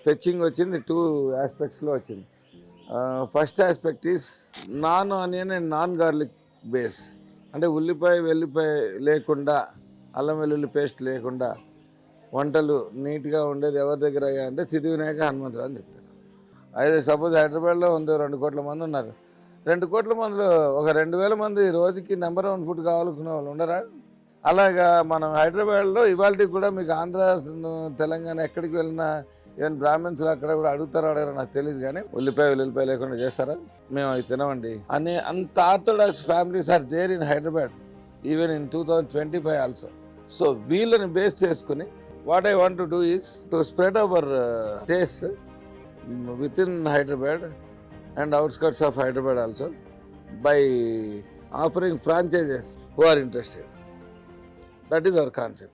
Fetching వచ్చింది 2 ఆస్పెక్ట్స్లో వచ్చింది. First aspect is non onion and non garlic base, అంటే ఉల్లిపాయ వెల్లిపాయ లేకుండా, అల్లం వెల్లుల్లి పేస్ట్ లేకుండా వంటలు నీట్గా ఉండేది ఎవరి దగ్గర అయ్యా అంటే సిద్ధి వినాయక హనుమంతుడు అని చెప్తారు. అయితే సపోజ్ హైదరాబాద్లో 2 కోట్ల మంది ఉన్నారు. 2 కోట్ల మందిలో ఒక 2,000 మంది రోజుకి నెంబర్ 1 ఫుడ్ కావాలనుకునే వాళ్ళు ఉండరా? అలాగా మనం హైదరాబాద్లో ఇవాళకి కూడా మీకు ఆంధ్ర, తెలంగాణ ఎక్కడికి వెళ్ళినా ఈవెన్ బ్రాహ్మిన్స్ అక్కడ కూడా అడుగుతారో అడగారో నాకు తెలియదు, కానీ ఉల్లిపాయ లేకుండా చేస్తారా? మేము అవి తినమండి అని అంత orthodox families are there in Hyderabad even in 2025 also. So వీళ్ళని బేస్ చేసుకుని what I want to do is to spread our taste within Hyderabad and outskirts of Hyderabad also by offering franchises who are interested. That is our concept.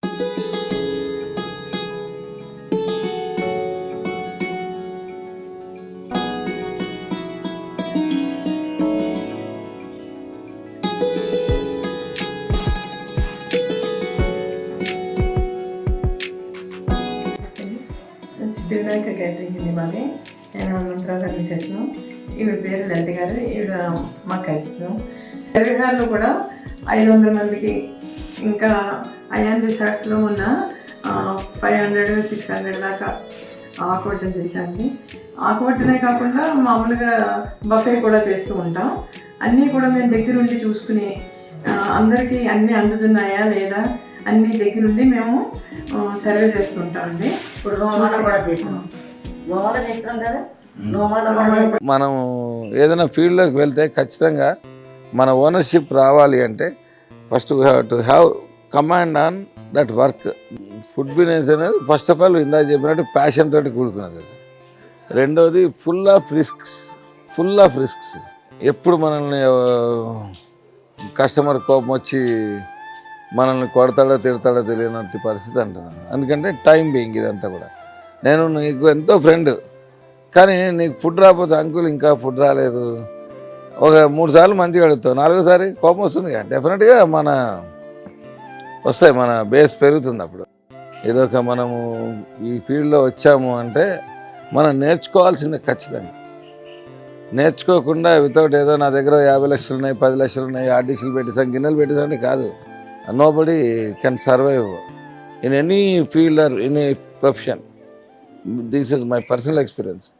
Siddhi Vinayaka catering ఉంది మాది. నేను హనుమంతరావు గారి మిసెస్ను. ఈవిడ పేరు లలిత గారు, ఈవిడ మా కజిన్. తెలంగాణలో కూడా 500 మందికి, ఇంకా అయాన్ రిసార్ట్స్లో ఉన్న 500-600 దాకా ఆకువట్టం చేశాను. ఆకువట్టనే కాకుండా మామూలుగా బఫే కూడా చేస్తూ ఉంటాం. అన్నీ కూడా మేము దగ్గరుండి చూసుకుని అందరికీ అన్నీ అందుతున్నాయా లేదా అన్నీ దగ్గరుండి మేము సర్వే చేస్తుంటామండి. ఇప్పుడు నోమాల కూడా చేస్తున్నాం, నోమాల చేస్తున్నాం కదా, నోమాల కూడా మనం ఏదైనా ఫీల్డ్లోకి వెళ్తే ఖచ్చితంగా మన ఓనర్షిప్ రావాలి అంటే first we have to have command on that work. Food business అనేది ఫస్ట్ ఆఫ్ ఆల్ ఇందాక చెప్పినట్టు ప్యాషన్ తోటి కూడుకున్నది. రెండోది ఫుల్ ఆఫ్ రిస్క్స్. ఎప్పుడు మనల్ని కస్టమర్ కోపం వచ్చి మనల్ని కొడతాడో తిడతాడో తెలియనట్టు పరిస్థితి అంటున్నాను. ఎందుకంటే టైం బీయింగ్ ఇదంతా కూడా. నేను నీకు ఎంతో ఫ్రెండ్, కానీ నీకు ఫుడ్ రాకపోతే అంకుల్ ఇంకా ఫుడ్ రాలేదు, ఒక 3 సార్లు మంచిగా అడుగుతావు, 4వసారి కోపం వస్తుంది కదా, డెఫినెట్గా మన బేస్ పెరుగుతుంది. అప్పుడు ఏదో మనము ఈ ఫీల్డ్లో వచ్చాము అంటే మనం నేర్చుకోవాల్సిందే ఖచ్చితంగా. నేర్చుకోకుండా వితౌట్ ఏదో నా దగ్గర 50 లక్షలు ఉన్నాయి, 10 లక్షలు ఉన్నాయి, ఆర్టీసీలు పెట్టేసాం, గిన్నెలు పెట్టేసాం కాదు. Nobody can survive in any field or any profession. This is my personal experience.